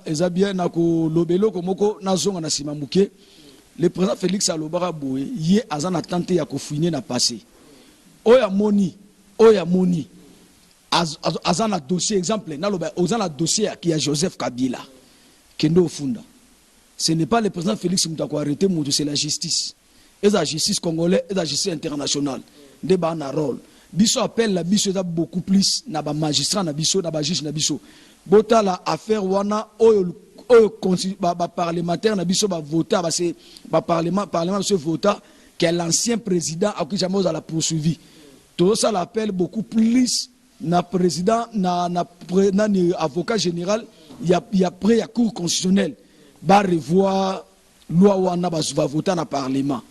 eza bien na ko lobelo komoko na zonga na simamuke le président Félix Alobara Boye yé azana tenté ya ko fouiner na passé oya moni azana dossier exemple na loba ozana dossier qui a Joseph Kabila kendo funda ce n'est pas le président Félix Moutako arrêté mutu c'est la justice et la justice congolaise et la justice internationale de ba na rôle biso appelle la biso eza beaucoup plus na ba magistrat na biso na ba juge na biso bota la affaire wana oyo parlementaire na biso ba vota ba parlement se vota que l'ancien président a qui jamais la poursuivi tout ça l'appelle beaucoup plus na président na avocat général il y a près ya cour constitutionnelle ba revoir loi wana ba voter na parlement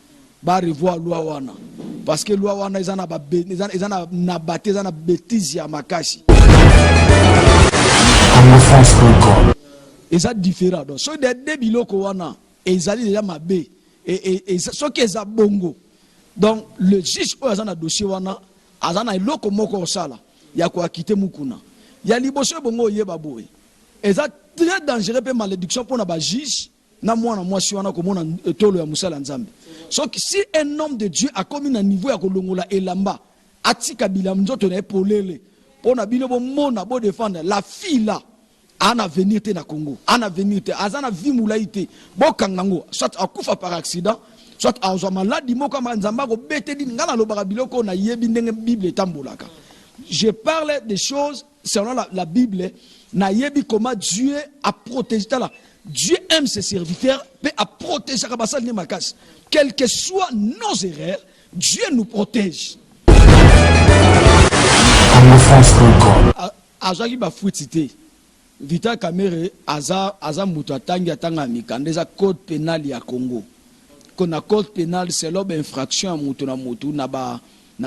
ba revoir loi wana parce que loi wana ezana ba na bâtisse na bêtise ya makasi eza différent donc so de biloko wana ezali déjà mabe et so que eza bongo donc le juge oyo aza na dossier wana aza na eloko moko osala ya ko akite mukuna ya liboso bongo yeba boye eza très dangereux pe malédiction pour na ba juge na mwana mwasi wana komona tolo ya musala nzambe so si un homme de Dieu a commis un niveau ya kolongola elamba atika bila nzoto na epolele pona bino bo mona bo défendre la fille là en avenir te na Congo en avenir te azana vie mulaité bo kangango soit akufa par accident soit azwa maladie moko manzamba ko beteli ngala lobaka biloko na yebi ndenge Bible tambolaka. Je parle des choses selon la Bible na yebi comment Dieu a protégé là. Dieu aime ses serviteurs mais a protégé kabasa ni makas. Quelles que soient nos erreurs, Dieu nous protège. Azaki ba fuitité. Vita Kamere aza mutu atangi atanga mikandeza code pénal ya Congo. Kona code pénal c'est l'ob infraction à mutu na ba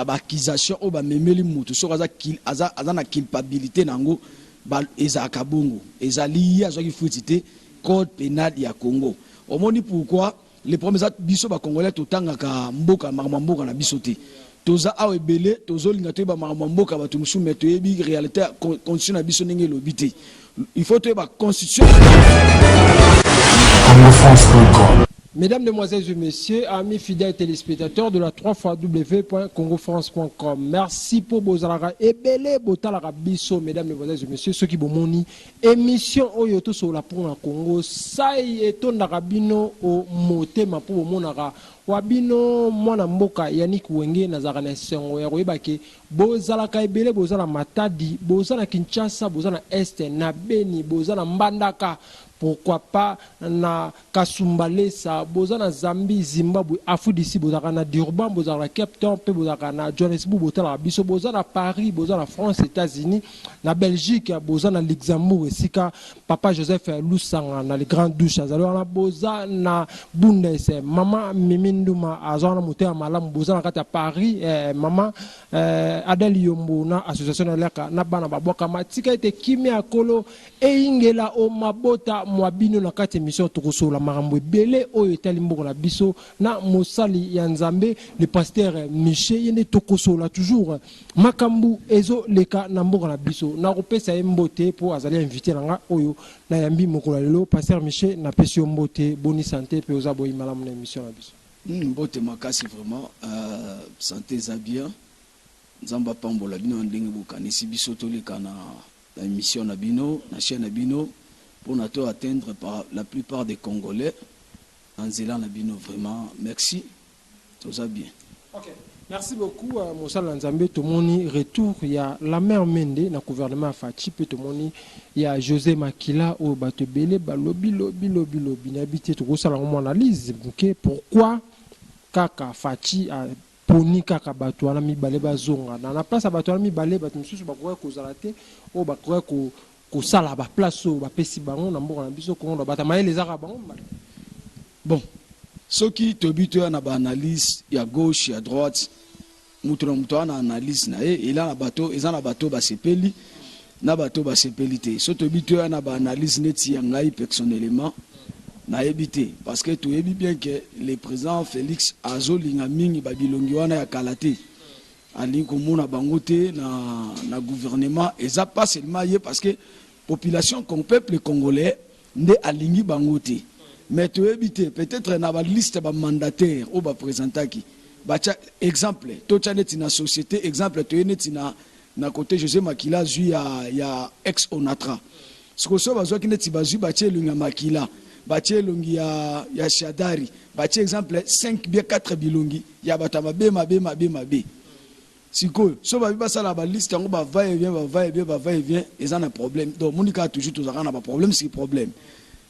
accusation o ba memeli mutu so aza na culpabilité nango ba eza kabongo ezali azaki fuitité code pénal ya Congo. Omoni pourquoi les premiers biso ba congolais totanga ka mboka mboka na biso te. Toza awe belé tozo linga te ba mboka ba tumusu meto yebi réalité constitution na biso ndenge lobité. Il faut que la constitution. Mesdames, Demoiselles et Messieurs, amis fidèles téléspectateurs de la 3xw.congofrance.com, merci pour vos alara et belé botalara biso, mesdames, Demoiselles et Messieurs, ceux qui bomoni émission oyoto sur la pour la Congo, ça y est ton arabino au motema pour monara. Wabino mwana mboka Yannick Wenge nazarana sengo ya koyebake bozalaka ebele bozala Matadi bozala Kinshasa bozala Este na Beni bozala Mbandaka pourquoi pas na Kasumbalesa bozala Zambie Zimbabwe Afrique d'ici bozala na Durban bozala Cape Town pe bozala na Johannesburg bozala biso bozala Paris bozala France États-Unis na Belgique bozala Luxembourg esika papa Joseph Lusanga na les grandes douches alors na bozala na Bundes maman Mimi Nduma azana moteur malamu bozana kata Paris maman Adèle Yombo na association na bana baboka matika ete kimi akolo eingela o mabota mwabino na kati émission tokosola marambo belé oyo etali mboko na biso na mosali ya Nzambe le pasteur Michel yene tokosola toujours makambu ezo leka na mboko na biso na kopesa mbote pour azali invité nga oyo na yambi mokolo lelo pasteur Michel na pesi mbote boni santé pe oza boyi malamu na émission na biso. Mbote makasi vraiment santé za bien nzamba pambola bino ndenge bokanisi biso toleka na émission na bino na chaîne na bino pour na to atteindre par la plupart des Congolais en zéland na bino vraiment merci tout ça bien. OK. Merci beaucoup Mosala Nzambe tomoni retour ya la mère Mende na gouvernement Fachi pe tomoni ya José Makila au bato belé balobi na habité to sala mon analyse OK pourquoi kaka Fachi a poni kaka bato wana mibale bazonga na place bato wana mibale bato misusu bakoya kozala te o bakoya ko sala ba place o ba pesi bango na mboka na biso ko bata mayele ezaka bango bon ceux qui tobito na ba analyse ya gauche ya droite mutu na analyse na et là na bato ezana bato ba sepeli na bato ba sepeli te so tobito na ba analyse neti ya ngai personnellement na ebité parce que tu yebi bien que le président Félix azolinga mingi babilongi wana ya kalate ali komona bango te na gouvernement eza pas seulement parce que population comme peuple congolais nde alingi bango te. Mais tu éviter peut-être na ba liste ba mandataire ou ba présentaki. Bacha exemple, to tchaneti na société, exemple to yeneti na côté José Makila zu ya ex Onatra. Ce que so bazwa kineti bazu bache lunga Makila, bache lungi ya Shadari, bache exemple 5 bien 4 bilongi ya batama be mabe. Siko so ba biba sala ba liste yango ba va et vient ils ont un problème. Donc monika toujours tous na ba problème c'est problème.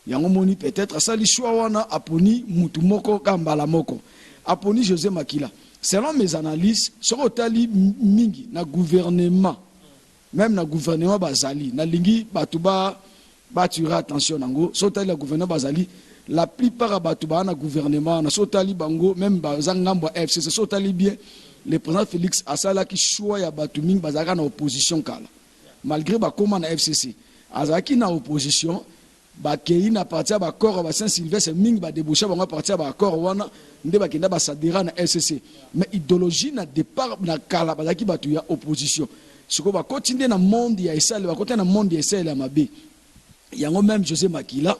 Yango moni peut-être ça li choix wana aponi mutu moko kambala moko. Aponi José Makila. Selon mes analyses, sur otali mingi na gouvernement, même na gouvernement bazali, na lingi batuba batura attention nango, sur otali la gouvernement bazali, la plupart à batuba na gouvernement, na sotali bango, même bazangambo FCC, sotali bien, le président Félix Asala qui choix ya batu mingi bazaka na opposition kala. Malgré ba koma na FCC, azaki na opposition, bakei na partir ba corps ba Saint-Sylvestre mingi ba déboucher ba partir ba corps wana nde bakenda ba sadira na FCC. Mais idéologie na départ na kala bazaki batu ya opposition. Siko ba continuer na monde ya esale ba continuer na monde ya esale mabe. Yango même José Makila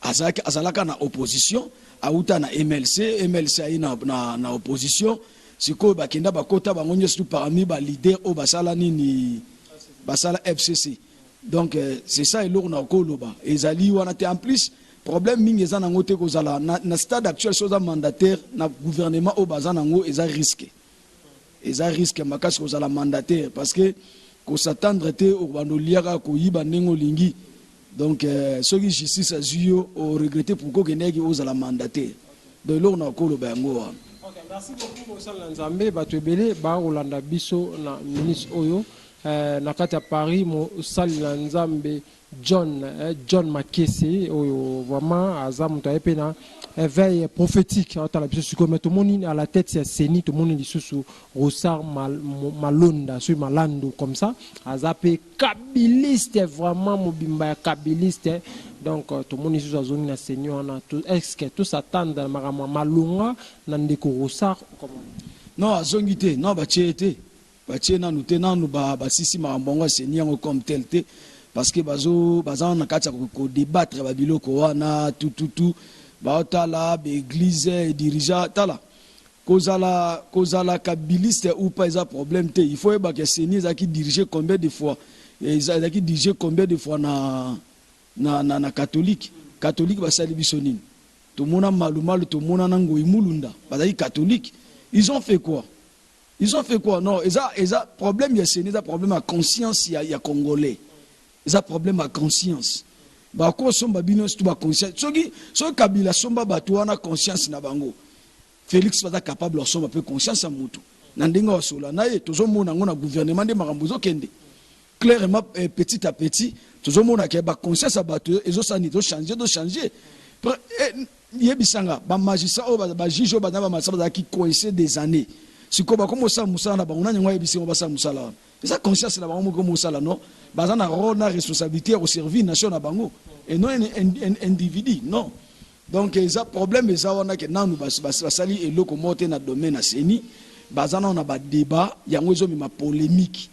azalaka na opposition, auta na MLC ayi na opposition. Siko bakenda ba kota ba ngonyo surtout parmi ba leader o basala nini basala FCC. Donc c'est ça et l'on a koloba ezali wana te en plus problème mingi eza nango te kozala na stade actuel soza mandataire na gouvernement au bazana ngo eza risque makasi kozala mandataire parce que ko s'attendre te au bandoliaka ko yiba nengo lingi donc ceux qui justice azuyo au regretter pourquoi keneki ozala mandataire donc l'on a koloba yango wana. OK, merci beaucoup Mosala Nzambe batwebele ba Rolanda biso na ministre oyo na kati ya Paris Mosala Nzambe John Makese oyo vraiment aza mutu ayepe na veille prophétique atala biso siko mais tout monde à la tête c'est Seni tout monde lisusu Rosar Malonda sur Malando comme ça aza pe kabiliste vraiment mobimba ya kabiliste donc tout monde lisusu azongi na Seigneur na est-ce que tout s'attendre marama malunga na ndeko Rosar comment non azongi te non ba tiete na nous tenant nous ba sisi marambongo Seigneur comme tel te parce que bazo na kati ko débattre ba biloko wana tout ba tala be église et dirigeant tala kozala kabiliste ou pas ça problème te il faut ba que Seigneur za qui diriger combien de fois na catholique ba sali bisonine to mona malumalu to mona nango imulunda ba catholique ils ont fait quoi non eza problème ya Seigneur ça problème à conscience ya congolais. Ils ont problème à conscience. Ba ko somba bino stu ba conscience. Soki Kabila somba batu wana conscience na bango. Félix va capable de somba peu conscience à mutu. Na ndinga wasola na ye tozomona ngona gouvernement de makambuzo kende. Clairement petit à petit tozomona ke ba conscience à batu ezo sani do changer. Yebisanga ba magistrat o ba juge o ba na ba masaba qui coincé des années. Siko ba komo sa musala na bango na nyangwa yebisi ba sa musala. Ça conscience na bango ko musala non. Bazana rôle na responsabilité au service nation na bango et non un individu non donc ça problème ça on a que nanu basali et loko moté na domaine na Seni bazana on a ba débat yango zo ma polémique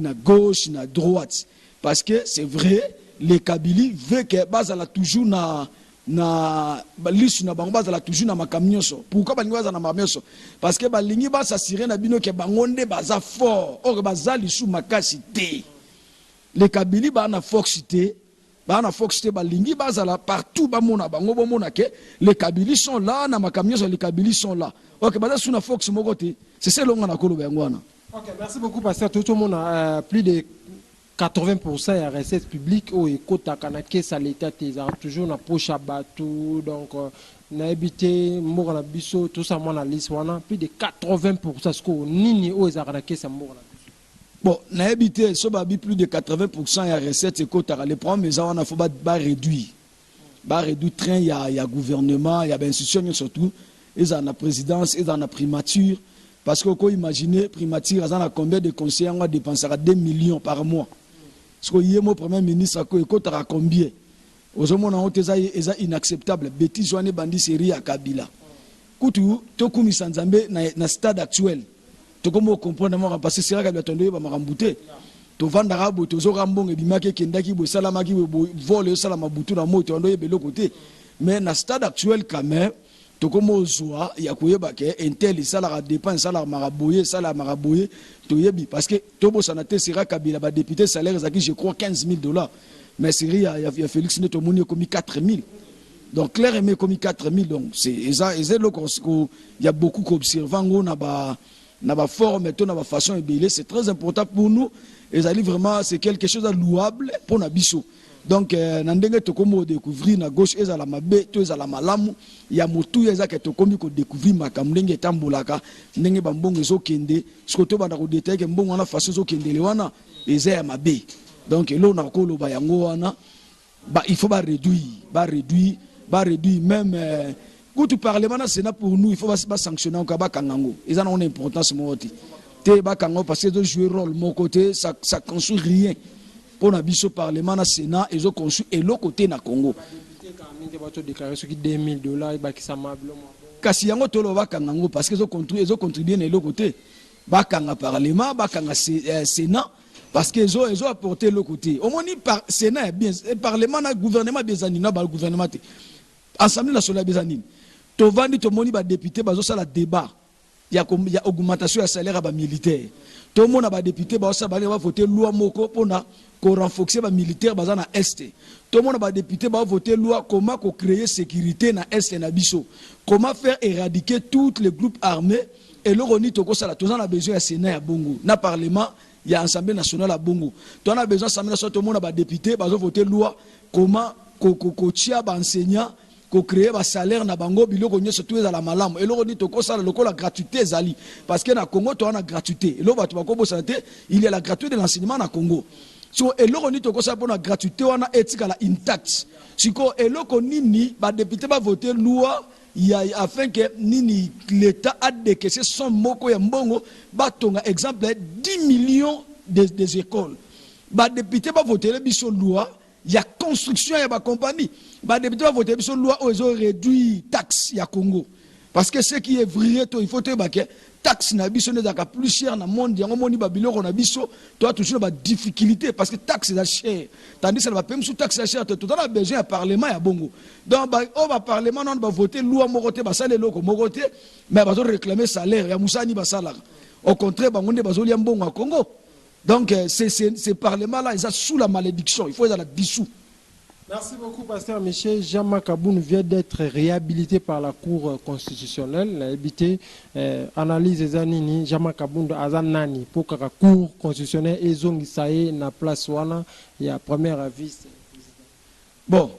na gauche na droite parce que c'est vrai les Kabili veut que bazala toujours na lisu na bango bazala toujours na makamnyoso pourquoi balingi bazala na makamnyoso parce que balingi ba s'assurer na bino ke bangonde baza fort or bazali sous makasi te. Les Kabili ba na foxité balingi bazala partout ba mona bango bo mona ke les Kabili sont là na makamnyoso les Kabili sont là OK baza sous na fox moko te c'est ça longa na koloba ngwana. OK, merci beaucoup pasteur tout le monde a plus de 80% ya recettes publiques au écota kanake ça l'état toujours na poche à bateau donc na habité moko na biso tout ça mon analyse wana plus de 80% ce ko nini o ezaraka ça moko na bon na habité so ba bi plus de 80% ya recettes écota les problèmes ça wana faut ba réduire train ya gouvernement ya institution surtout ils en la présidence ils en la primature parce que ko imaginer primature ça na combien de conseillers on va dépenser 2 millions par mois. Ce que le premier ministre a combien aujourd'hui c'est inacceptable bêtise joine bandi série à Kabila kutu tokumi sanzambe na stade actuel to comme comprendre moi parce que c'est Kabila tondo ba marambouté to vandara bo to zo rambongo bimaki kendaki bo salamaki bo vole salama butu na moto ndo yebelo côté mais na stade actuel quand même to komo zoa ya koyeba ke intel sala dépense sala maraboye to yebi parce que tobo sanate sera kabila ba député salaire zaki je crois $15,000 mais Syrie il y a Félix Neto Moni commis 4,000 donc clair aimé commis 4,000 donc c'est il y a beaucoup qu'observant on na ba forme to na ba façon et c'est très important pour nous et ça vraiment c'est quelque chose de louable pour Nabiso. Donc nandenge to komo découvrir na gauche ezala mabe to ezala malamu ya motu ezaka to komi ko découvrir makambo ndenge tambolaka ndenge bambongo ezokende sikoto banda ko détailler ke mbongo na façon ezokende le wana eza ya mabe donc elo na ko loba yango wana ba il faut ba réduire même quand tu parles maintenant c'est là pour nous il faut pas sanctionner encore ba kangango eza na une importance moti te ba kango parce que de jouer rôle mon côté ça construit rien pour na biso parlement na Sénat et zo conçu et l'autre côté na Congo $2,000 kasi yango tolo bakangango parce que zo contribuer na l'autre côté bakanga parlement bakanga Sénat parce que ils ont apporté l'autre côté au moins par Sénat bien parlement na gouvernement bezani na ba gouvernement assemblée nationale bezani to vandi to moni ba député bazo sala débat il y a augmentation de salaire à militaire. Tout le monde a député va voter loi moko pour renforcer les militaires dans l'Est. Tout le monde a député va voter loi comment créer sécurité dans l'Est et dans Bisso. Comment faire éradiquer tous les groupes armés et le roni toko sala tout a besoin de Sénat à Bongo. Na parlement il y a Assemblée nationale à Bongo. Tout a besoin d'Assemblée nationale tout le monde a député va voter loi comment tia enseignant ko créer ba salaire na bango biloko nyoso tout ezala malamu eloko ni toko sala lokola gratuité ezali parce que na Congo to na gratuité eloko batu bako santé il y a la gratuité de l'enseignement na Congo so eloko ni toko sala pour la gratuité wana etika la intact siko eloko nini ba député ba voter loi afin que nini l'état a décaissé son moko ya mbongo batonga exemple 10 millions des écoles ba député ba voter biso loi il y a construction il y a ba compagnie ba député va voter sur loi où ils ont réduit taxe ya Congo parce que ce qui est vrai il faut te baquer taxe na biso ne daka plus cher na monde yango moni ba biloko na biso toi toujours ba difficulté parce que taxe est cher tandis que va payer sous taxe cher tout on a besoin à parlement ya bongo donc ba parlement on va voter loi moroté ba sale loko moroté mais ba réclamer salaire ya musani ba salaire au contraire ba ngonde ba zolia mbongo à Congo donc ces parlements là ils sont sous la malédiction il faut les dissous. Merci beaucoup, Pasteur Michel. Jean-Marc Aboun vient d'être réhabilité par la Cour constitutionnelle. L'habité analyse les anini. Jean-Marc Aboun Azanani pour que la Cour constitutionnelle et Zong Isaïe na place wana il y a première avis. Bon,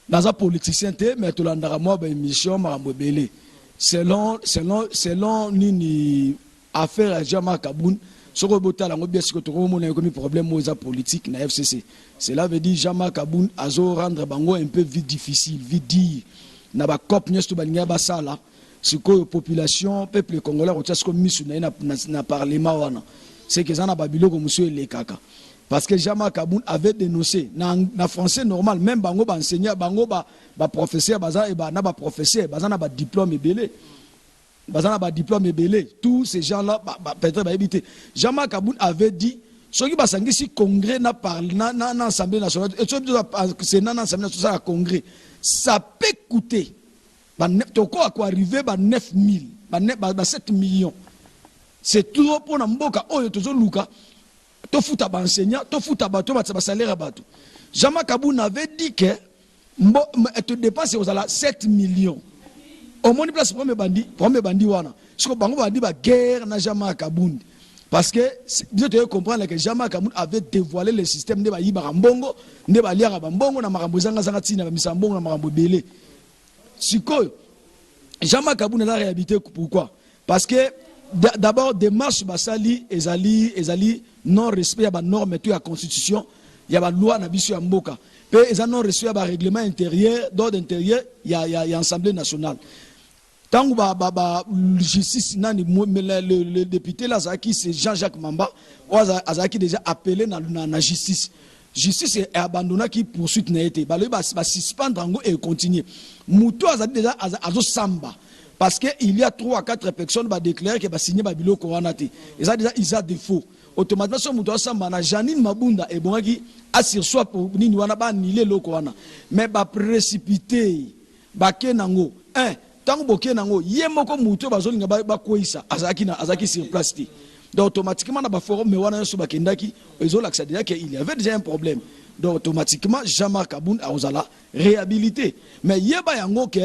dans un politicien mais tout l'andara moi ben émission marambo belé. Selon nini affaire à Jean-Marc Aboun. Ce que vous avez un problème politique na FCC. Cela veut dire Jean-Marc Aboun a rendre bango un peu vite difficile, vite dire. Na ba cop nyesto banya ba sala. Ce que population peuple congolais retient comme misu na parlement wana. C'est que ça na babilo comme monsieur le kaka. Parce que Jean-Marc Aboun avait dénoncé na français normal même bango ba enseignant bango ba professeur baza et ba na ba professeur baza na ba diplôme belé. Bazana ba diplôme belé tous ces gens là peut-être ba éviter Jean-Marc Aboun avait dit ce qui va s'engager congrès na parle na assemblée nationale et c'est na assemblée nationale congrès ça peut coûter toko à quoi arriver 9 000 7 millions c'est trop pour na mboka oyo tozo luka to futa ba enseignant to futa ba to ba salaire ba to Jean-Marc Aboun avait dit que te dépense aux 7 millions. Au moins, place premier bandit wana. Ce que bango bandi ba guerre na Jean-Marc Aboun. Parce que vous devez comprendre que Jean-Marc Aboun avait dévoilé le système de ba yiba mbongo, de ba liara mbongo na makambo zanga zanga tina ba misambongo na makambo belé. Sikoyo Jean-Marc Aboun a réhabilité pourquoi? Parce que d'abord démarche basali ezali non respect ya ba norme et la constitution, ya ba loi na biso ya mboka. Pe ils non respect ya ba règlement intérieur, d'ordre intérieur, il y a assemblée nationale. Tant que justice le député là c'est Jean-Jacques Mamba azaki déjà appelé dans la justice. Justice est abandonnée qui poursuite n'a été. Va suspendre et continuer. Mouto azaki déjà azo samba parce que il y a 3 à 4 personnes va déclarer que va signer ba biloko wana te. Et ça déjà ils a défaut. automatiquement so muto asamba na Janine Mabunda et bongaki assure soit pour nini wana ba annuler loko wana mais ba précipiter ba kenango tango boke nango ye moko muto bazolinga ba koisa azaki sur place ti donc automatiquement na ba forum me wana so bakendaki ezolakisa déjà que il y avait déjà un problème donc automatiquement Jean-Marc Aboun a osala réhabilité mais yeba yango que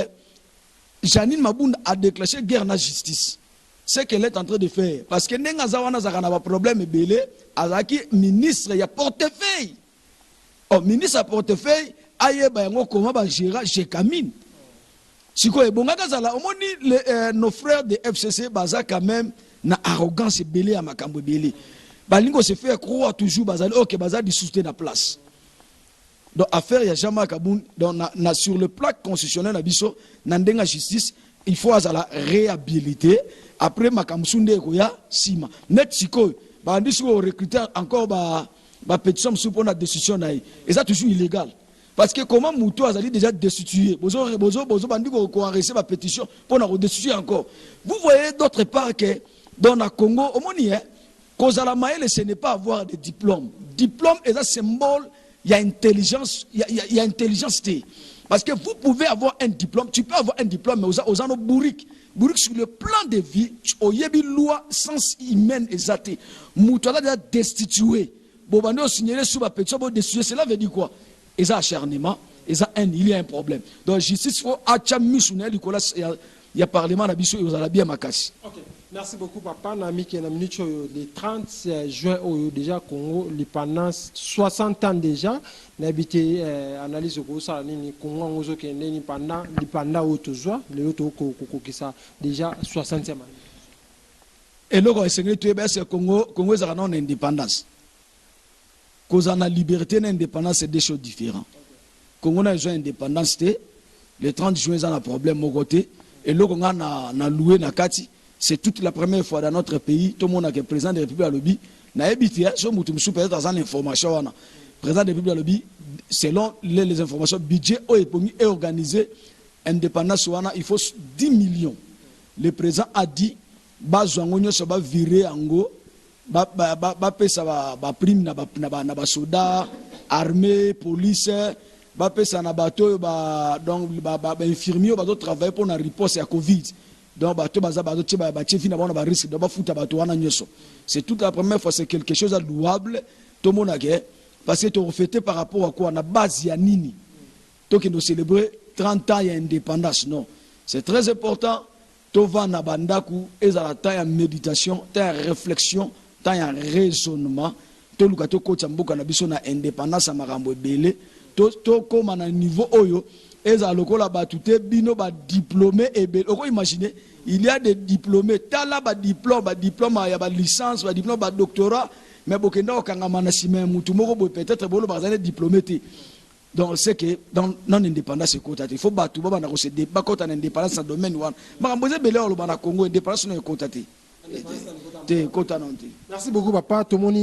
Janine Mabunda a déclenché guerre na justice. C'est qu'elle est en train de faire. Parce que Nenga Zawana Zakana a un problème belé, Azaki ministre, il y a portefeuille. Oh, ministre à portefeuille, aye bayango comment ba gérer chez Camine. Si quoi bonga zala, nos frères de FCC baza quand même na arrogance belé à makambo belé. Balingo se fait croire toujours bazali OK baza di soutien la place. Donc affaire il y a Jean-Marc Aboun donc sur le plan constitutionnel abiso nandenga justice il faut la réhabiliter après makamsunde koya sima net siko bandi siko recruter encore ba pétition sous pour la décision naï et ça toujours illégal parce que comment Moutou azali déjà destitué bozo bandi ko arrêter ba pétition pour la destituer encore vous voyez d'autre part que dans le Congo au moni kozala maele ce n'est pas avoir des diplômes est un symbole. Il y a intelligence, il y a intelligence. Parce que vous pouvez avoir un diplôme, tu peux avoir un diplôme, mais aux anneaux bourriques sur le plan de vie, au yebi loi sens humain exacté. Moutala déjà destitué. Bobane au signaler sous ma pétition pour destituer, cela veut dire quoi? Et ça acharnement, et ça il y a un problème. Donc justice faut achami sunel il y a parlement na biso et aux bien makasi. OK. Merci beaucoup, papa. Nami qui est le 30 juin, déjà Congo, pendant 60 ans déjà, n'habité analyse au ça, Congo, pendant autozoa, les autres qui ça déjà 60e année. Et là, c'est Congo est en indépendance. Cause en la liberté et l'indépendance, c'est deux choses différentes. Congo a une indépendance, le 30 juin, il y a un problème au côté, et là, on a loué na kati. C'est toute la première fois dans notre pays, tout le monde qui est président de la République à l'Obi, n'a habité, peut-être dans l'information. Président de la République à l'Obi, selon les informations, budget est organisé, indépendance, il faut 10 millions. Le président a dit, Bazouangonyo se va virer en go, ba prime na soda, armée, police, ba pesa na bateau, donc infirmier, ba travailler pour la riposte à Covid. Donc, c'est toute la première fois, c'est quelque chose de louable. Tout le monde a gagné. Parce que tu as fêté par rapport à quoi? On a base Yanini. Donc, nous célébrons 30 ans d'indépendance. Non. C'est très important. Tu vas na bandaku, et à la taille en méditation, taille en réflexion, taille en raisonnement. Tu as dit que tu as indépendance à Marambo Belé. Tu as comme à un niveau oyo. Et ça, le batute, bino ba diplômé et bel. Imaginez, il y a des diplômés. Tala ba diplôme, il y a ba licence, ba diplôme, ba doctorat. Mais bokenda okangama sime mutumoko peut-être bolo ba diplômé. Donc c'est que dans non indépendance c'est côté. Il faut battre ba na ko se débat côté indépendance dans domaine wana. Makamboze belé olo ba na Congo indépendance no côté. Merci beaucoup, papa. Tout le monde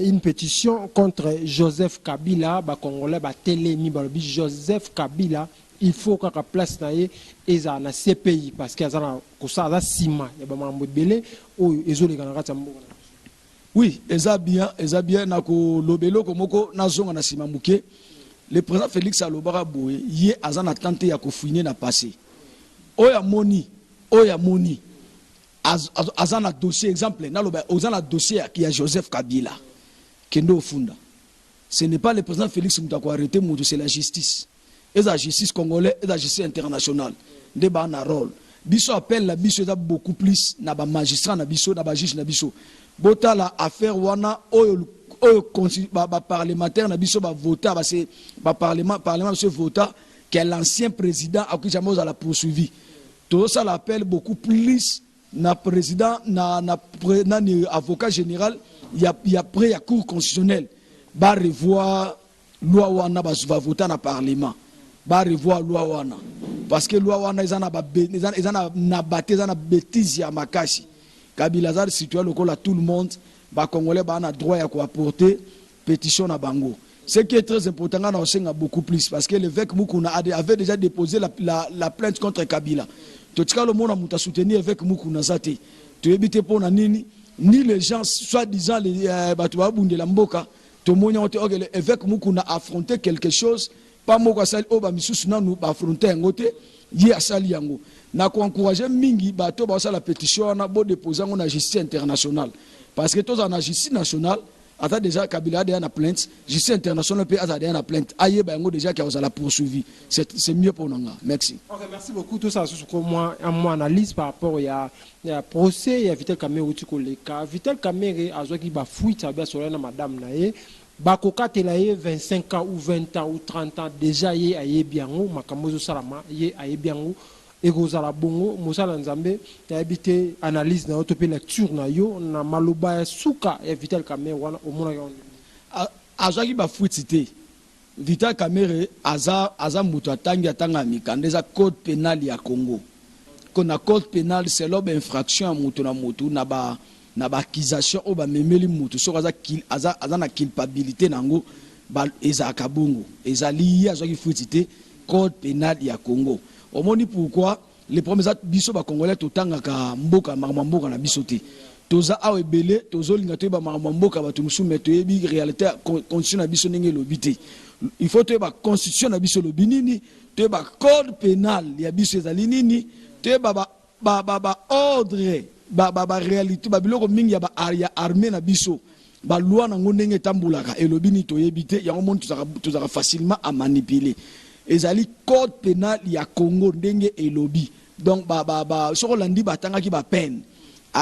une pétition contre Joseph Kabila, ba Congolais, ba Télémi, Joseph Kabila. Il faut qu'on place na CPI parce qu'il y a Sima, il y a Belé ou oui, eza bien na ko lobelo komoko na zonga na Sima Mouké. Le président Félix Alobara Boye, yé azana tenté ya ko fouiner na passé. Oya moni. Azana dossier exemple azana dossier qui a Joseph Kabila kendo funda. Ce n'est pas le président Félix Moutako arrêté, c'est la justice. Et la justice congolaise et la justice internationale. Débat na rôle. Biso appelle la biso beaucoup plus na ba magistrat na biso na ba juge na biso. Bota la affaire wana oyo parlementaire na biso ba vota ba parlement se vota que l'ancien président a qui jamais la poursuivi. Tout ça l'appelle beaucoup plus na président na avocat général il y a près à cour constitutionnelle ba revoir loi wana ba voter na parlement. Ba revoir loi wana parce que loi wana ezana na bêtise ya makasi. Kabila za situé lokola tout le monde ba congolais ba na droit ya ko apporter pétition na bango. Ce qui est très important na osenga beaucoup plus parce que l'évêque Mukuna avait déjà déposé la plainte contre Kabila. Tu as le monde à soutenir avec Mukuna zate. Tu évites pour na nini ni les gens soi-disant les Batouabou de la Mboka, tout le monde a dit l'évêque Moukouna a affronté quelque chose, pas Moko Sali, Oba Missoussuna nous affronter un côté, y a Sali Yango. N'a qu'à encourager Mingi, Bato, Basa la pétition, on a beau déposer en justice internationale. Parce que tous en justice nationale, Ata déjà Kabila a déjà une plainte, justice internationale peut avoir déjà une plainte. Aïe, Bango déjà qui a la poursuivi. C'est mieux pour nous. Merci. Ok, merci beaucoup. Tout ça, c'est moi, mon analyse par rapport à procès, il y a Vital Kamere au Tikoleka. Vital Kamere a joué qui va fuite à Solana madame Naye. Bakoka telaye 25 ans ou 20 ans ou 30 ans déjà yé aye biango makamozo salama yé aye biango egozala bongo mosala nzambe ya habité analyse na autopé lecture na yo na maloba ya suka ya Vital Kamere wana omona yo azaki ba fuitité Vital Kamere aza mutu atangi atanga mikandeza code pénal ya Congo kona code pénal c'est l'ob infraction mutu na mutu na ba accusation o ba memeli mutu so aza na culpabilité nango ba ezaka bongo ezali azaki fuitité code pénal ya Congo. Omoni pourquoi les premiers biso ba congolais totanga ka mboka mboka na biso te toza awe belé tozo linga to ba mboka ba tumusu meto yebi réalité constitution na biso ndenge lobité il faut to ba constitution na biso lobinini to ba code pénal ya biso ezali nini to ba ordre ba réalité ba biloko mingi ya armée na biso ba loi na ndenge tambulaka elobini to yebité yango mon tozaka facilement à manipuler. Ezali code pénal ya Congo ndenge elobi donc soko landi batanga ki ba peine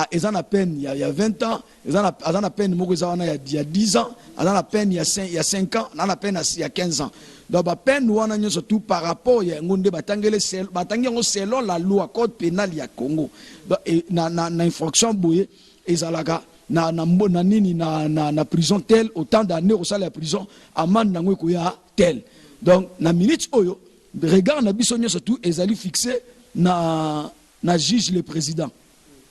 ezana peine il y a 20 ans ezana peine moko ezana il y a 10 ans ezana peine il y a 5 ans ezana peine il y a 15 ans donc ba peine wana nyoso tout par rapport ya ngonde batangele selon la loi code pénal ya Congo donc na infraction boye ezalaka na nini na prison tel autant d'années au salaire la prison amende nango ko ya tel. Donc, na minute oyo, regarde na bisonyo surtout, ezali fixé na juge le président.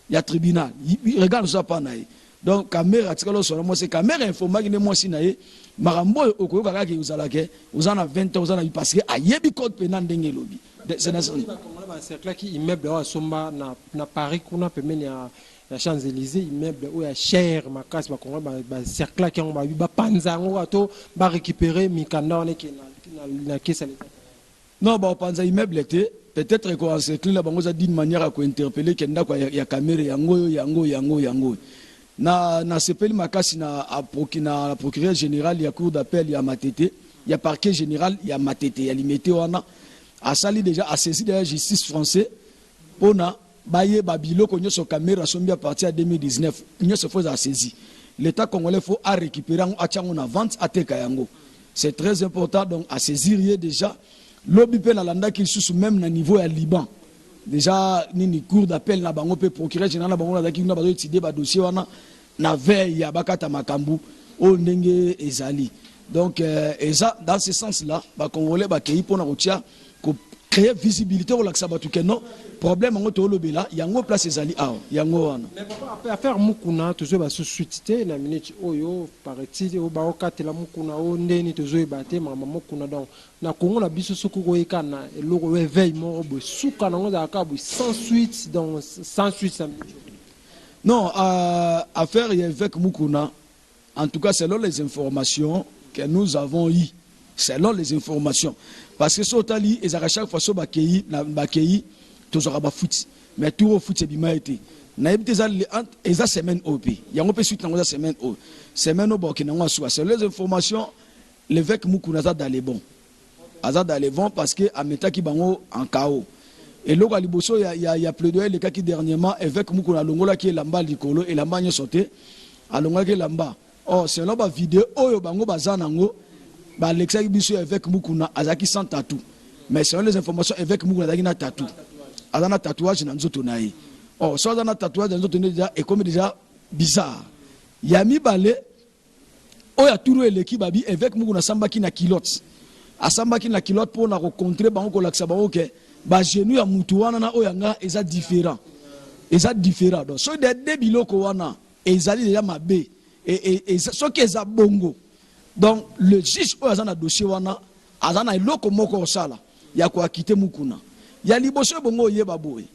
Il y a tribunal. Regarde ça pas naïe. Donc, caméra, moi c'est caméra informatique ne moi si naïe. Marambo okoyo kaka ki uzalake, uzana 20 ans, uzana parce que ayebi code pénal ndenge lobi. C'est na cercle qui immeuble wa somba na Paris kuna pemeni ya Champs-Élysées immeuble où il y a cher ma casse ba kongo ba cercle qui on ba panzango ato ba récupérer mikanda on est na kesa l'état. Non ba panza immeuble était peut-être que en cercle là bango za d'une manière à ko interpeller kenda kwa ya caméra yango na sepeli makasi na procureur général ya cour d'appel ya Matete ya parquet général ya Matete ya limité wana a sali déjà a saisi de la justice française pona baye babilo ko nyoso caméra sombi à partir de 2019 nyoso faut a saisi l'état congolais faut à récupérer a tiango na vente à teka yango c'est très important donc à saisir déjà lobby pe na landa qu'il sous même na niveau ya Liban déjà nini cour d'appel na bango pe procureur général na bango na daki na bazo étudier ba dossier wana na veille ya bakata makambu o ndenge ezali donc eza dans ce sens là ba congolais ba kei pona rotia ko créer visibilité au lac sabatu que non problème ngo to lobela yango place ezali awa yango wana mais papa affaire mukuna tozo ba susciter na minute oyo paraît-il o ba okatela mukuna o ndeni tozo ebate mama mukuna donc na Congo na biso suku ko ekana eloko veille mo bo suka na ngo za ka bo sans suite donc sans suite ça. Non, affaire avec Mukuna, en tout cas selon les informations que nous avons eues, selon les informations, parce que Sotali, ils à chaque fois so bakei, tous aura foot, mais tout au foot c'est bima été. Na ebite za eza semaine OP. Yango pe suite na semaine O. Semaine au Burkina Faso. Selon les informations, l'évêque Mukuna za dans les bons. Azad dans les bons parce que ameta ki bango en chaos. Et là, il y a plaidoyer le cas qui dernièrement avec Mukuna Longola qui est lamba likolo et lamba nyo sauté à Longola qui est lamba. Oh, c'est là ba vidéo oyo bango bazanango ba Alexa biso avec Mukuna azaki sans tatou. Mais selon les informations avec Mukuna azaki na tatou. Azana tatouage na nzoto nae. Oh, so azana tatouage na nzoto déjà et comme déjà bizarre. Yami balé oya turu eleki babi avec Mukuna sambaki na kilote. Asambaki na kilote pour na rencontrer bango ko laksa bango ke ba genou ya mutu wana na oyanga eza différent donc so de biloko wana ezali déjà mabe et so que eza bongo donc le juge oyo azana dossier wana azana eloko moko osala ya ko akite Mukuna ya liboso bongo yeba boye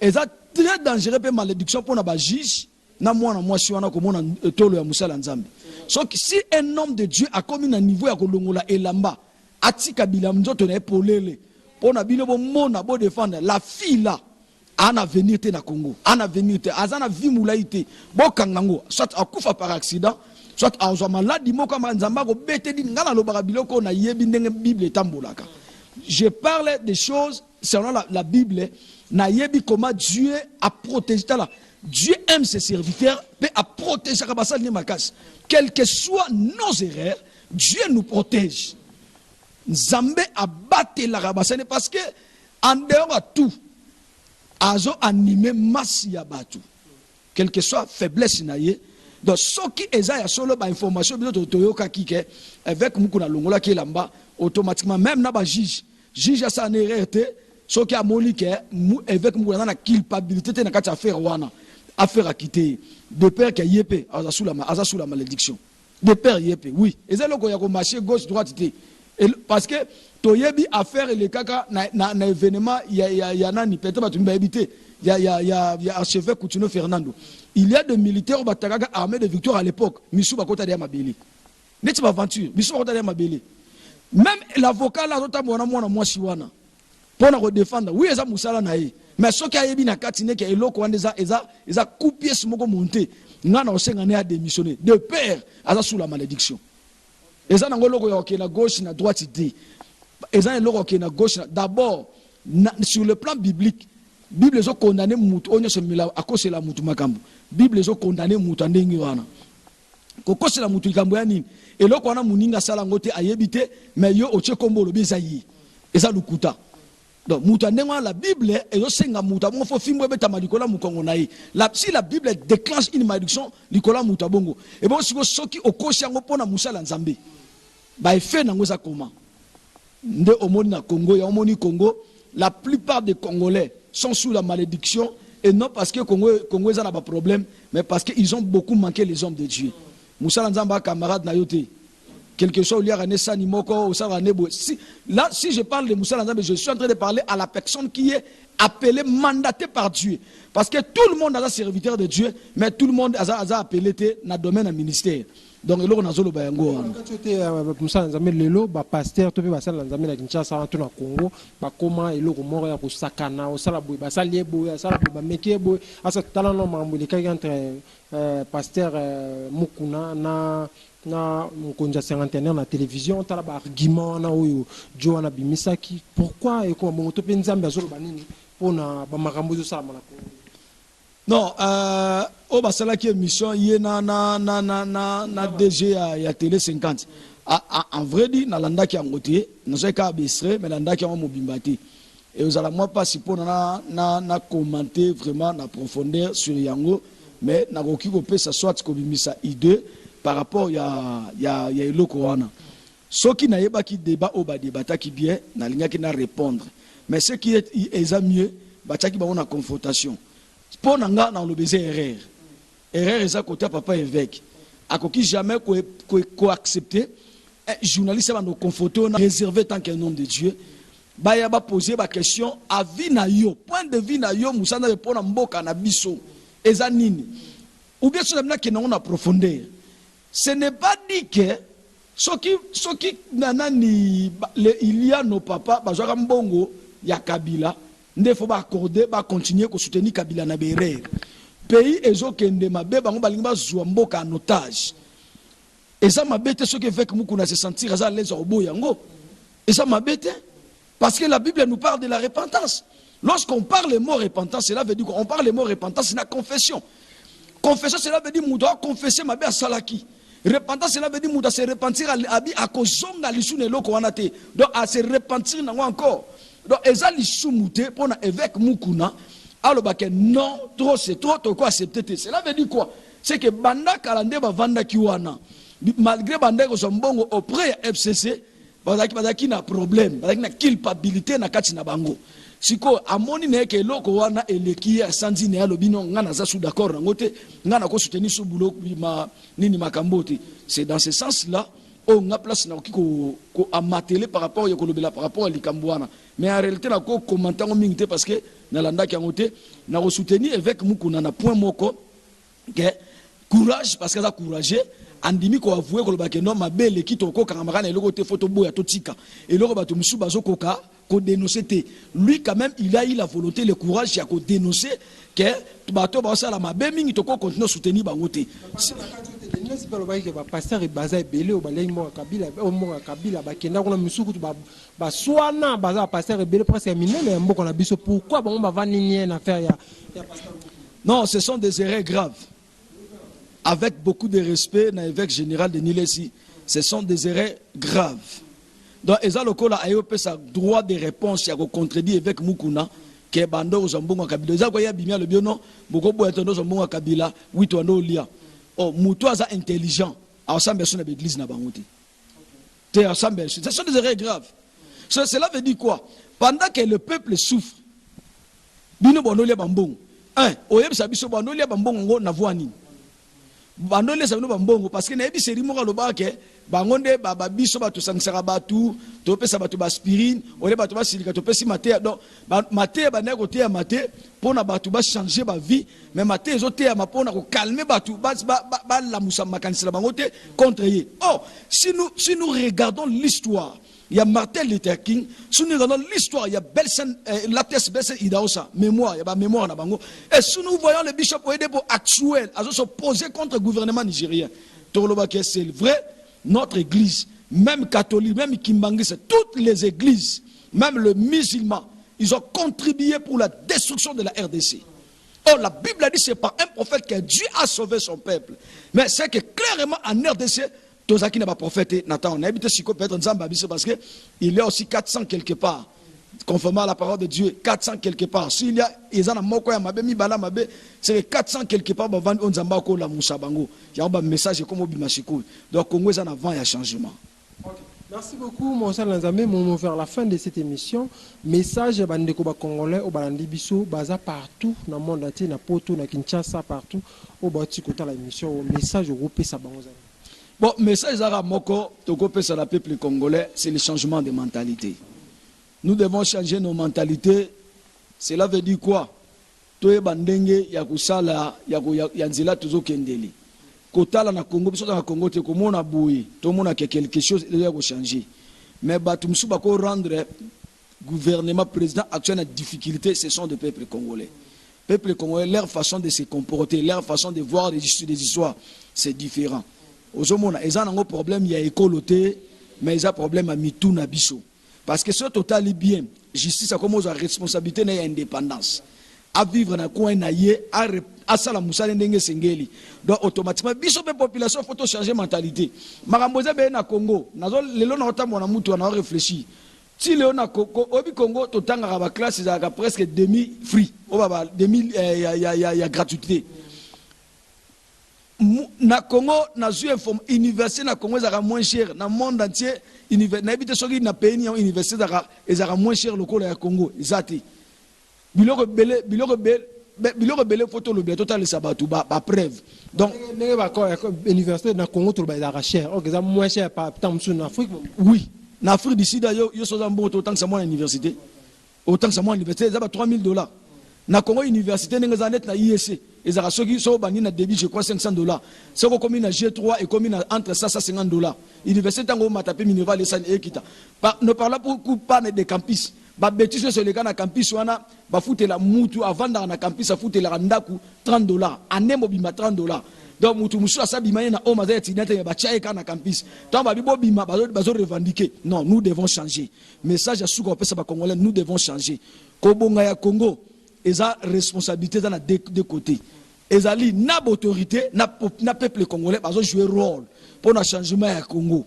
eza très dangereux pe malédiction pour na ba juge na mwana mwasi wana komona tolo ya musala nzambe. Si un homme de Dieu a commis un niveau ya kolongola elamba atika bilam nzoto na epolele pona bino bo mona bo défendre la fille là en avenir te na Congo, en avenir te azana vie moulaïté bo kangango soit akufa par accident soit azwa maladi moko manzamba ko bete di ngana lobaka biloko na yebi ndenge Bible tambolaka. Je parle des choses selon la Bible na yebi comment Dieu a protégé là. Dieu aime ses serviteurs mais a protégé kabasal ni makas. Quelles que soient nos erreurs, Dieu nous protège. Nzambe a battu la rabasane parce que en dehors de tout azo animé masse ya batu. Quelle que soit faiblesse naie. Donc ce qui est ya solo ba information biso toyoka kike avec mukuna longola ki lamba automatiquement même na ba juge a sa erreur te ce qui a monique avec mukuna na culpabilité te na kati affaire wana affaire à quitter de père qui yepé aza la malédiction de père yepé oui et ça loko ya ko marcher gauche droite te parce que toyebi affaire le kaka na événement ya nani peut-être batumba habité ya archevêque Coutinho Fernando. Il y a des militaires au Batagaga armés de victoire à l'époque. Missou bakota de Mabeli. N'est-ce pas aventure? Missou bakota de Mabeli. Même l'avocat là, moi siwana. Pour nous défendre. Oui, ça musala nae. Mais ce qui a été na katine qui est loko wandeza eza coupier ce moko monté. Ngana osengane a démissionné. De père, aza sous la malédiction. Et ça nango loko ya na gauche na droite idée. Et ça loko na gauche d'abord sur le plan biblique. Bible zo condamné mutu onyo semila akose la mutu makambo. Bible zo condamné mutu ndengi wana. Kokose la mutu ikambo ya nini? Eloko wana muninga sala ngote ayebite mais yo oche kombo lobeza yi. Eza lukuta. Donc mutu ndenga la Bible ezo senga mutu mo fo fimbo beta malikola mukongo nayi. Si la Bible déclenche une malédiction likola mutu bongo. Et bon siko soki okoshi yango pona musala nzambe. Ba efe nango za koma. Nde omoni na Congo ya omoni Congo, la plupart des Congolais sont sous la malédiction et non parce que Congo n'a pas de problème mais parce qu'ils ont beaucoup manqué les hommes de Dieu. Moussa Nzamba camarade Nayote quelque chose il y a un sanimoko là si je parle de Moussa Nzamba je suis en train de parler à la personne qui est appelée mandatée par Dieu parce que tout le monde a un serviteur de Dieu mais tout le monde a appelé dans le domaine du ministère. Donc eloko nazolo bayango wana Moussa Nzambe lelo ba pasteur to pe ba sala Nzambe na Kinshasa to na Congo ba koma eloko moko ya kusakana osala boy ba sala boy asala ba meke boy asa tala no mambo le kaka entre pasteur Mukuna na mkonja cinquantenaire na télévision tala ba argument na oyo Joana Bimisaki pourquoi et comment to pe Nzambe azolo ba nini pona ba makambo zo sala na Congo. Non, au basala qui est mission, il y a na DG ya télé 50. En vrai dit, na landa qui a ngoté, nous sommes qu'à Bessere, mais landa qui a mobimbati. Et vous allez moi pas si pour na commenter vraiment na profondeur sur Yango, mais na roki ko peut ça soit ko bimisa idée par rapport ya eloko wana. Ce qui n'a pas qui débat au bas débat qui bien, na ligne qui na répondre. Mais ce qui est mieux, ba qui ba on a confrontation. Pour nanga dans le baiser erreur est à côté papa évêque à qui jamais ko accepter journaliste va nous confronter on a réservé tant qu'un homme de Dieu ba ya ba poser ba question à vie na yo point de vue na yo musana répondre mboka na biso eza nini ou bien cela na que on a profondeur ce n'est pas dit que ce qui nanani il y a nos papas bazwa mbongo ya Kabila. Il faut accorder, continuer à soutenir Kabila na berere. Pays ezokende mabe bango balinga zwa mboka en otage. Et ça m'a bête ce qui fait que Mukuna se sentir à l'aise au boyango. Et ça m'a bête parce que la Bible nous parle de la repentance. Lorsqu'on parle le mot repentance, cela veut dire qu'on parle le mot repentance, c'est la confession. Confession, cela veut dire qu'on doit confesser ma bête à Salaki. Repentance, cela veut dire qu'on doit se repentir à kozonga lisune loko wanate. Donc à se repentir encore. Donc, ezali soumouté pour évêque Mukuna, alors que non, trop c'est trop, quoi accepter. Cela veut dire quoi? C'est que Banda Kalande va vendre Kiwana. Malgré Banda Kosombongo auprès de FCC, Badaki n'a problème, Badaki n'a culpabilité na kati na bango. Siko, amoni ne ke loko wana eleki ya sanzi ne alobino ngana za sous d'accord ngote ngana ko soutenir sous boulot nini makambote. C'est dans ce sens-là. On a place na ko amatele par rapport ya kolobela par rapport à likambwana mais en réalité na ko commenter en mingité parce que na landa ki ngote na ko soutenir avec Mukuna na point moko que courage parce que ça courageux andimi ko avouer ko ba que non mabele ki to ko kanga makana eloko te photo boya to tika eloko ba to musu bazo koka ko dénoncer te lui quand même il a eu la volonté le courage ya ko dénoncer que bato ba sala mabe mingi to ko continuer soutenir bango te nesi pe lobaki ba pasteur baza ebele o balengi mo kabila o mo kabila ba kenda kuna misuku to ba swana baza pasteur ebele presque minene ya mboka na biso pourquoi bango ba vani ni na affaire ya pasteur. Non, ce sont des erreurs graves. Avec beaucoup de respect, l'évêque général de Nilesi, ce sont des erreurs graves. Donc, Eza Lokola a eu sa droit de réponse, il y a contredit l'évêque Mukuna, qui est bando aux Zambonga Kabila. Eza Koya Bimia le biono, beaucoup de gens aux Zambonga Kabila, oui, toi, no lia. Oh, Moutoua est intelligent, à ensemble personne de l'église n'a pas monté. Ce sont des erreurs graves. Cela veut dire quoi? Pendant que le peuple souffre, Bino Bonolia Bambong, oyeb sabiso Bonolia Bambong na voani. Bandole sa bambongo parce que na ebi seri mo kaloba ke bangonde baba biso ba to sangsara batu to pesa batu ba aspirine ole batu ba silika to pesi mate donc mate ba na ko te mate pona batu ba changer ba vie mais mate zo te ma pona ko calmer batu ba la musa makanisa bangote contre ye. Oh si nous regardons l'histoire, il y a Martin Luther King, si nous regardons l'histoire, il y a Belsen, la thèse Belsen Idaosa, mémoire, il y a mémoire na bango. Et si nous voyons le bishop Oedebo actuel, à s'opposer contre le gouvernement nigérien, c'est vrai, notre église, même catholique, même Kimbangis, toutes les églises, même le musulman, ils ont contribué pour la destruction de la RDC. Or, la Bible a dit que c'est par un prophète que Dieu a sauvé son peuple. Mais c'est que clairement en RDC, Tozaki n'a pas prophète, Nathan, on a habité peut-être parce qu'il y a aussi 400 quelque part, conformément à la parole de Dieu, 400 quelque part. S'il y a, ils en ont mokoya mabe, mi bala mabe, c'est 400 quelque part, on zamba ko la musabango. Il y a un message comme au Bimashiko. Donc, Congo est en avant, il y a changement. Merci beaucoup, mon cher Lanzamé. Nous vers la fin de cette émission. Message bandeko ba congolais au balandi biso baza partout dans le monde entier, na Poto, na Kinshasa, partout au bati kota la émission. Message au groupe sa bango. Bon, message à Moko, Togo Pesa la peuple congolais, c'est le changement de mentalité. Nous devons changer nos mentalités. Cela veut dire quoi? Toye bandenge ya kusala ya nzela tuzo kendeli. Kotala na Congo, biso na Congo te komona boui, to mona que quelque chose doit changer. Mais batumsu bako rendre gouvernement président actuel en difficulté, ce sont des peuples congolais. Peuple congolais, leur façon de se comporter, leur façon de voir des histoires, c'est différent. Ozomona, ils ont un problème, il y a écoloté, mais ils ont un problème à mitou na biso. Parce que ce total est bien, justice a comme la responsabilité et l'indépendance. À vivre dans le coin naïe, à ça la moussa n'engage sengeli. Donc automatiquement, biso la population faut changer mentalité. Maramboza be na Congo, nazo lelo na otambo na mutu na réfléchir. Si lelo na Congo totanga ba classe za presque demi free, o baba demi ya gratuité. Na Congo, na université na Congo ezaka moins cher na monde entier université na habite soki na pays ni université ezaka moins cher lokola ya Congo ezati biloko bele photo le bien total sabatu ba preuve donc université na Congo to ba ezaka cher ok ça moins cher par temps en Afrique. Oui, na Afrique d'ici d'ailleurs yo so zambo autant que ça moi université autant que ça moi université ça ba $3000. Na Congo université n'enga zanet na IEC ezaka soki so bani na débit je crois $500. Soko comme na G3 et comme na entre ça $50. Université tango matape mineral et san ekita. Ne parle pas de campus. Ba bêtise sur les gars na campus wana ba foutela mutu avant na campus a foutela ndaku $30. Ane mobima $30. Donc mutu musu asabima na o maza tinete ba chaika na campus. Tant ba bibo bima bazo revendiquer. Non, nous devons changer. Message à souko pesa ba congolais, nous devons changer. Kobonga ya Congo ils ont responsabilité dans les deux côtés. Ils ont na autorité, na peuple congolais, ils ont joué rôle pour le changement à Congo.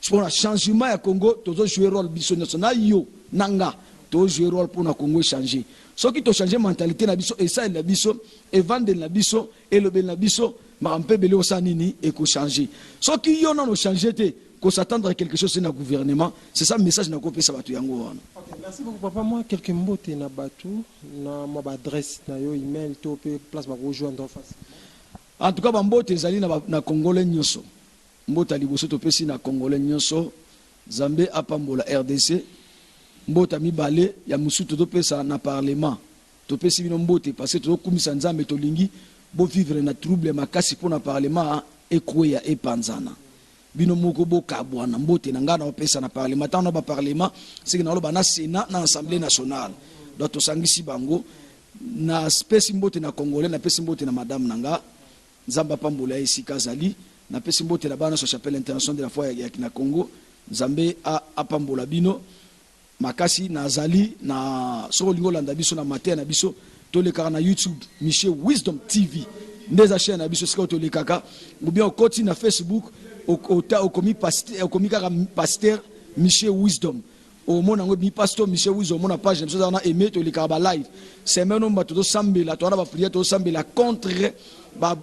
Pour le changement à Congo, ils ont joué rôle national yo nanga, ils ont joué rôle pour le Congo changer. Ceux qui ont changé mentalité na biso et ça la biso et vendre la biso et le bel la biso, marampe belé osanini et ko changer. Ceux qui ont non changé te qu'on s'attendre à quelque chose dans le gouvernement, c'est ça le message na ko pesa batu yango. Merci beaucoup papa. Moi quelques mots na batu na ma adresse na yo email to place ba rejoindre en face. En tout cas bambote ezali na congolais nyoso. Mbota liboso to pesi na congolais nyoso. Zambé apambola RDC. Mbota mibale ya musutu to pesa na parlement. To pesi bino mbote parce que to kumisa nzambe to lingi bo vivre na trouble makasi pour na parlement ekweya epanzana bino moko bokabwana mbote na ngana opesa na parlement tano ba parlement siki na loba na sénat na assemblée nationale donc tosangisi bango na spesi mbote na congolais na pesi mbote na madame nanga nzamba pambola esika zali na pesi mbote na bana so chapelle internationale de la foi ya na Congo nzambe a pambola bino makasi na zali na soko lingo landa biso na matin na biso tolekaka na YouTube Michel Wisdom TV ndeza chaîne na biso sika tolekaka ou bien okoti na Facebook okomi pasteur Michel Wisdom au monde ngo bi pasteur Michel Wisdom mon page na biso na aimer tolekaka ba live semaine on bato sambela to na ba prière to sambela contre ba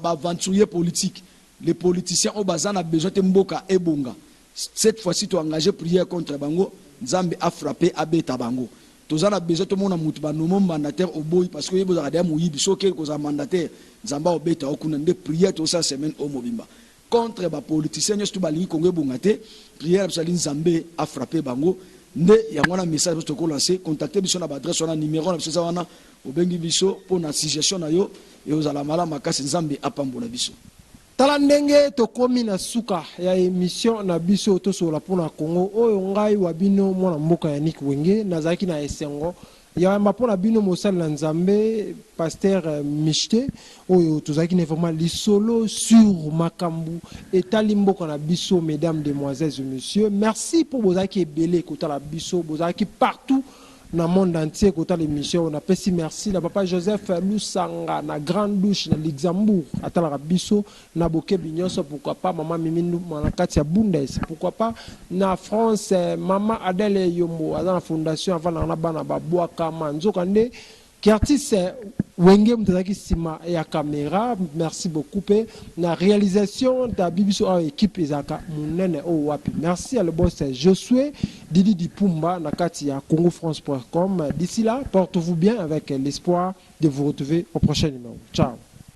aventurier politique les politiciens au bazana besoin de mboka ebonga cette fois-ci tu engagé prière contre bango nzambe a frappé abeta bango tozana besoin to mona mutu banomo mandataire oboyi parce que yebo za dia moyibi soke ko za mandataire nzamba obeta okuna nde prière to sa semaine au mobimba contre ba politiciens nyosto balingi kongo ebonga te prière bisali nzambe a frappé bango nde yango na message to ko lancer contacter biso na adresse na numéro na biso wana obengi biso pour na suggestion na yo et ozala mala makasi nzambe apambola biso tala ndenge tokomi na suka ya émission na biso tosola mpona Congo oyo ngai wa bino mwana mboka ya Nick Wenge nazalaki na esengo ya mpona bino mosali na nzambe pasteur Michete oyo tozalaki na vraiment lisolo sur makambu etali mboka na biso mesdames demoiselles et messieurs merci pour bozalaki ebele kotala biso bozalaki partout dans le monde entier côté l'émission on appelle merci na papa Joseph Lusanga na Grande Douche na Luxembourg atala biso na boke binyoso pourquoi pas maman Mimindu manakati ya Bundes pourquoi pas na France maman Adèle Yombo à la fondation avant na bana ba boaka manzoka nde qui artiste Wenge mtazaki sima ya caméra merci beaucoup pe na réalisation ta bibiso a équipe ezaka munene o wapi merci à le boss Josué Didi Dipumba na kati ya congofrance.com d'ici là portez-vous bien avec l'espoir de vous retrouver au prochain numéro ciao.